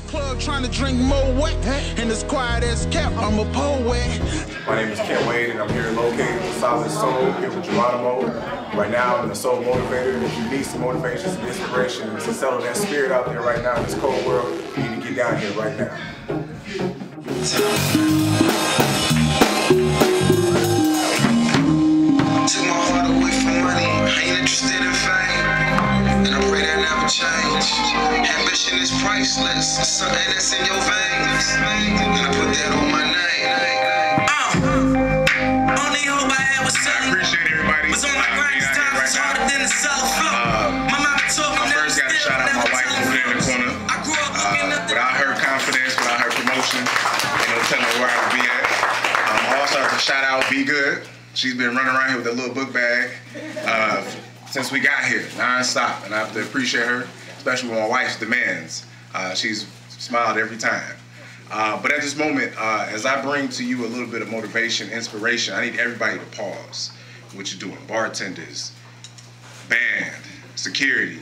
club trying to drink more wet. And as quiet as kept, I'm a poet. My name is Kent Wade, and I'm here located with Solace Soul, here with Geronimo. Right now, I'm the Soul Motivator. If you need some motivation, some inspiration, and to settle that spirit out there right now in this cold world, you need to get down here right now. Took my heart away from money, I ain't interested in fame, and I pray that never change. Ambition is priceless, something that's in your veins, and I put that on my name. Only hope I had was I appreciate everybody. was on my grind, time was harder than the south flow. My mama told me I first got to shout out my wife over there in the corner. I grew up looking up Without her confidence, without her promotion, ain't no telling where I would be at. Also have to shout out Be Good. She's been running around here with a little book bag since we got here, non-stop, and I have to appreciate her, especially with my wife's demands. She's smiled every time. But at this moment, as I bring to you a little bit of motivation, inspiration, I need everybody to pause what you're doing. Bartenders, band, security.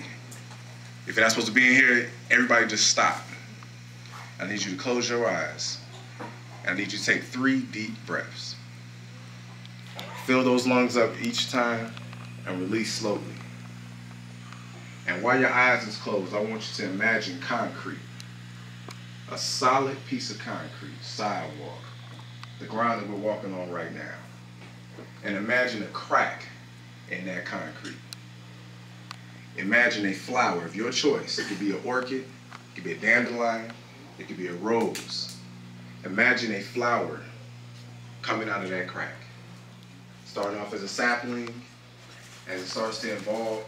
If you're not supposed to be in here, everybody just stop. I need you to close your eyes. I need you to take 3 deep breaths. Fill those lungs up each time and release slowly. And while your eyes is closed, I want you to imagine concrete. A solid piece of concrete, sidewalk, the ground that we're walking on right now. And imagine a crack in that concrete. Imagine a flower of your choice. It could be an orchid, it could be a dandelion, it could be a rose. Imagine a flower coming out of that crack. Starting off as a sapling, as it starts to evolve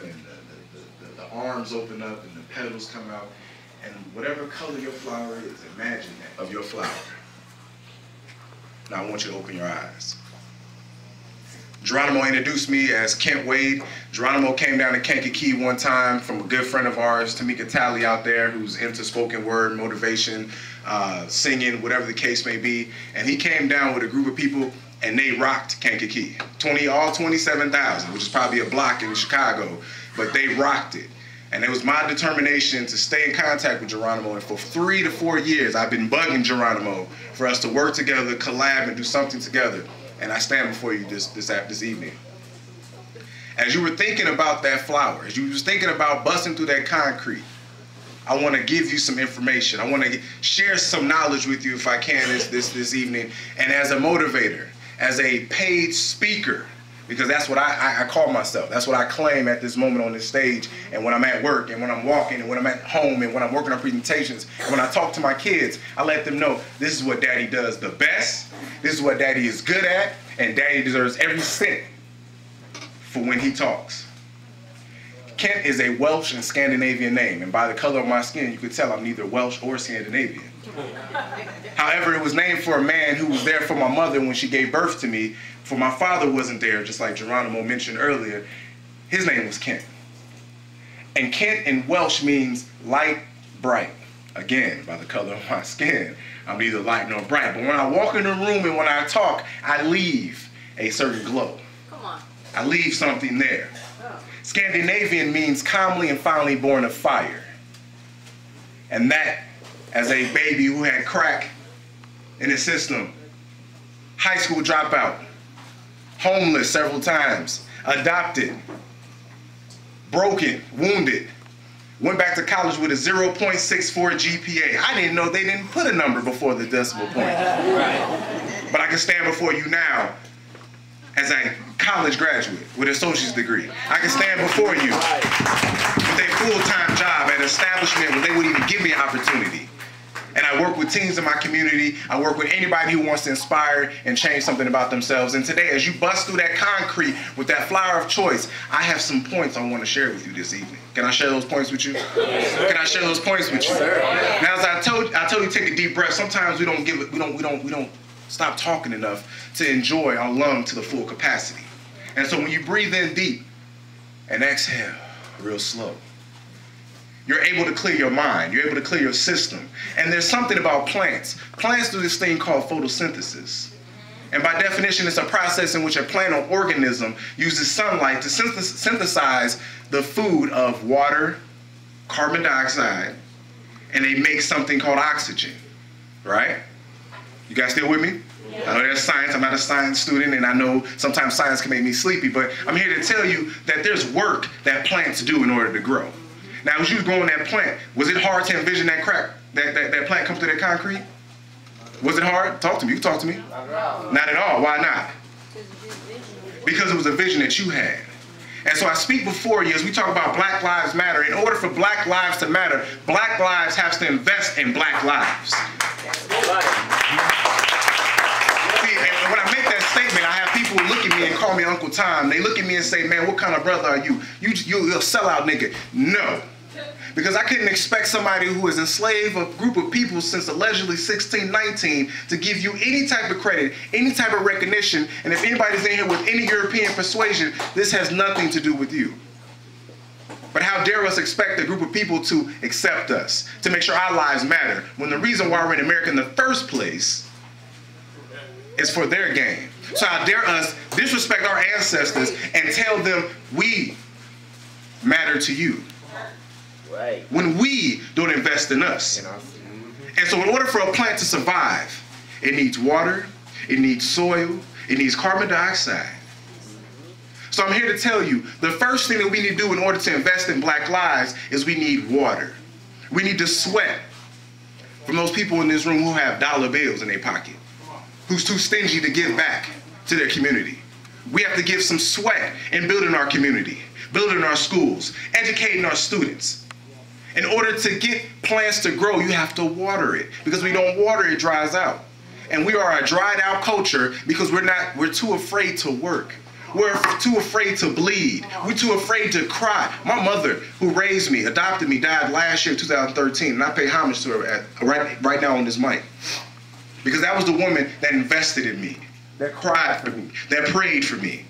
and the arms open up and the petals come out, and whatever color your flower is, imagine that of your flower. Now I want you to open your eyes. Geronimo introduced me as Kent Wade. Geronimo came down to Kankakee one time from a good friend of ours, Tamika Talley out there, who's into spoken word, motivation, singing, whatever the case may be. And he came down with a group of people and they rocked Kankakee. All 27,000, which is probably a block in Chicago, but they rocked it. And it was my determination to stay in contact with Geronimo, and for 3 to 4 years, I've been bugging Geronimo for us to work together, collab, and do something together. And I stand before you this evening. As you were thinking about that flower, as you was thinking about busting through that concrete, I want to give you some information. I want to share some knowledge with you if I can this evening. And as a motivator, as a paid speaker, because that's what I call myself. That's what I claim at this moment on this stage, and when I'm at work, and when I'm walking, and when I'm at home, and when I'm working on presentations, and when I talk to my kids, I let them know this is what Daddy does the best, this is what Daddy is good at, and Daddy deserves every cent for when he talks. Kent is a Welsh and Scandinavian name, and by the color of my skin, you could tell I'm neither Welsh or Scandinavian. However, it was named for a man who was there for my mother when she gave birth to me. For my father wasn't there, just like Geronimo mentioned earlier. His name was Kent. And Kent in Welsh means light, bright. Again, by the color of my skin, I'm neither light nor bright. But when I walk in the room and when I talk, I leave a certain glow. Come on. I leave something there. Oh. Scandinavian means calmly and finally born of fire. And that, as a baby who had crack in his system, high school dropout, homeless several times, adopted, broken, wounded, went back to college with a 0.64 GPA. I didn't know they didn't put a number before the decimal point. Right. But I can stand before you now as a college graduate with an associate's degree. I can stand before you with a full-time job at an establishment where they would even give me an opportunity. And I work with teens in my community. I work with anybody who wants to inspire and change something about themselves. And today, as you bust through that concrete with that flower of choice, I have some points I want to share with you this evening. Can I share those points with you? Yes, sir. Can I share those points with you? Yes, now, as I told you, take a deep breath. Sometimes we don't stop talking enough to enjoy our lung to the full capacity. And so when you breathe in deep and exhale real slow, you're able to clear your mind. You're able to clear your system. And there's something about plants. Plants do this thing called photosynthesis. And by definition, it's a process in which a plant or organism uses sunlight to synthesize the food of water, carbon dioxide, and they make something called oxygen, right? You guys still with me? I know that's science. I'm not a science student, and I know sometimes science can make me sleepy, but I'm here to tell you that there's work that plants do in order to grow. Now, as you was growing that plant, was it hard to envision that plant come through that concrete? Was it hard? Talk to me. You can talk to me. Not at all. Why not? Because it was a vision that you had. And so I speak before you as we talk about Black Lives Matter. In order for Black lives to matter, Black lives have to invest in Black lives. And when I make that statement, I have people look at me and call me Uncle Tom. They look at me and say, man, what kind of brother are you? You're a sellout nigga. No. Because I couldn't expect somebody who has enslaved a group of people since allegedly 1619 to give you any type of credit, any type of recognition. And if anybody's in here with any European persuasion, this has nothing to do with you. But how dare us expect a group of people to accept us, to make sure our lives matter, when the reason why we're in America in the first place is for their gain. So how dare us disrespect our ancestors and tell them we matter to you. Right. When we don't invest in us. And so in order for a plant to survive, it needs water, it needs soil, it needs carbon dioxide. So I'm here to tell you, the first thing that we need to do in order to invest in Black lives is we need water. We need to sweat from those people in this room who have dollar bills in their pocket, who's too stingy to give back to their community. We have to give some sweat in building our community, building our schools, educating our students. In order to get plants to grow, you have to water it. Because we don't water, it dries out. And we are a dried out culture because we're too afraid to work. We're too afraid to bleed. We're too afraid to cry. My mother, who raised me, adopted me, died last year, 2013, and I pay homage to her right now on this mic. Because that was the woman that invested in me, that cried for me, that prayed for me.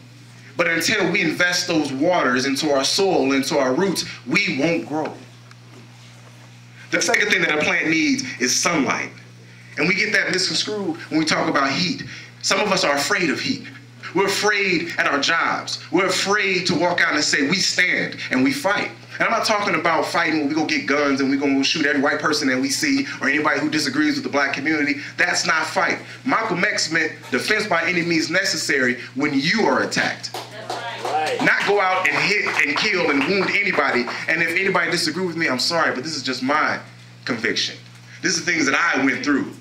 But until we invest those waters into our soul, into our roots, we won't grow. The second thing that a plant needs is sunlight. And we get that misconstrued when we talk about heat. Some of us are afraid of heat. We're afraid at our jobs. We're afraid to walk out and say, we stand and we fight. And I'm not talking about fighting when we go get guns and we're going to shoot every white person that we see or anybody who disagrees with the Black community. That's not fight. Malcolm X meant defense by any means necessary when you are attacked. Not go out and hit and kill and wound anybody. And if anybody disagrees with me, I'm sorry, but this is just my conviction. This is things that I went through.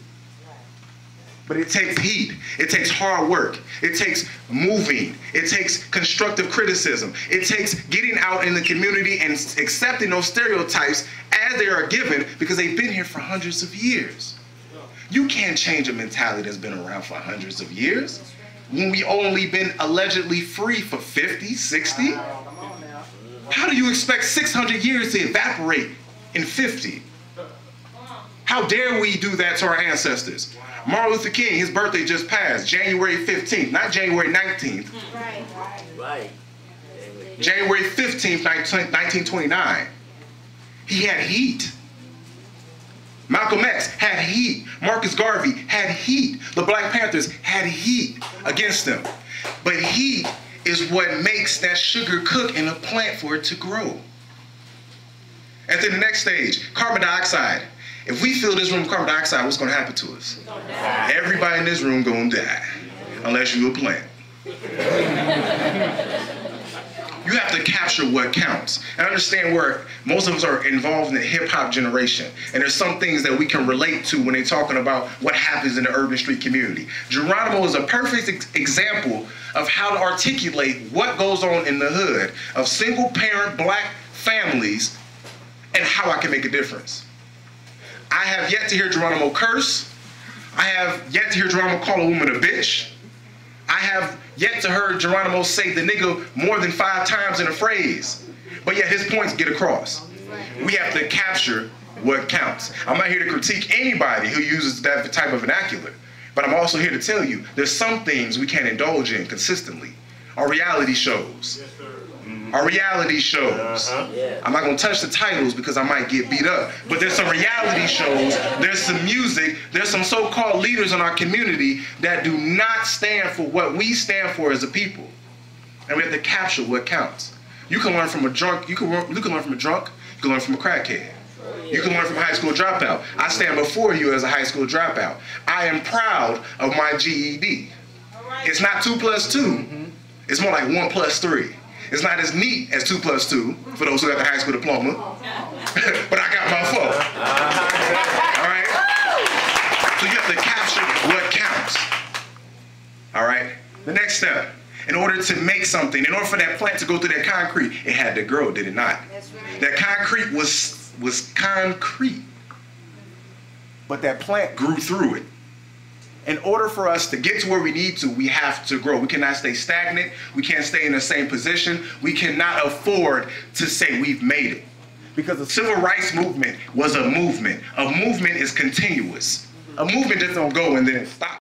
But it takes heat. It takes hard work. It takes moving. It takes constructive criticism. It takes getting out in the community and accepting those stereotypes as they are given because they've been here for hundreds of years. You can't change a mentality that's been around for hundreds of years. When we only been allegedly free for 50, 60? How do you expect 600 years to evaporate in 50? How dare we do that to our ancestors? Martin Luther King, his birthday just passed, January 15th, not January 19th. Right. January 15th, 1929. He had heat. Malcolm X had heat. Marcus Garvey had heat. The Black Panthers had heat against them. But heat is what makes that sugar cook in a plant for it to grow. And then the next stage, carbon dioxide. If we fill this room with carbon dioxide, what's going to happen to us? Everybody in this room going to die, unless you're a plant. You have to capture what counts. And understand where most of us are involved in the hip-hop generation. And there's some things that we can relate to when they're talking about what happens in the urban street community. Geronimo is a perfect example of how to articulate what goes on in the hood of single-parent Black families and how I can make a difference. I have yet to hear Geronimo curse. I have yet to hear Geronimo call a woman a bitch. I have yet to hear Geronimo say the nigga more than 5 times in a phrase. But yet his points get across. We have to capture what counts. I'm not here to critique anybody who uses that type of vernacular. But I'm also here to tell you there's some things we can't indulge in consistently. Our reality shows. Our reality shows. I'm not going to touch the titles because I might get beat up. But there's some reality shows, there's some music, there's some so-called leaders in our community that do not stand for what we stand for as a people. And we have to capture what counts. You can learn from a drunk, you can learn from a drunk, you can learn from a crackhead. You can learn from a high school dropout. I stand before you as a high school dropout. I am proud of my GED. It's not 2 + 2. It's more like 1 + 3. It's not as neat as 2 + 2 for those who got the high school diploma, but I got my 4. All right? So you have to capture what counts. All right? The next step, in order to make something, in order for that plant to go through that concrete, it had to grow, did it not? That's right. That concrete was concrete, but that plant grew through it. In order for us to get to where we need to, we have to grow. We cannot stay stagnant. We can't stay in the same position. We cannot afford to say we've made it. Because the civil rights movement was a movement. A movement is continuous. A movement just don't go and then stop.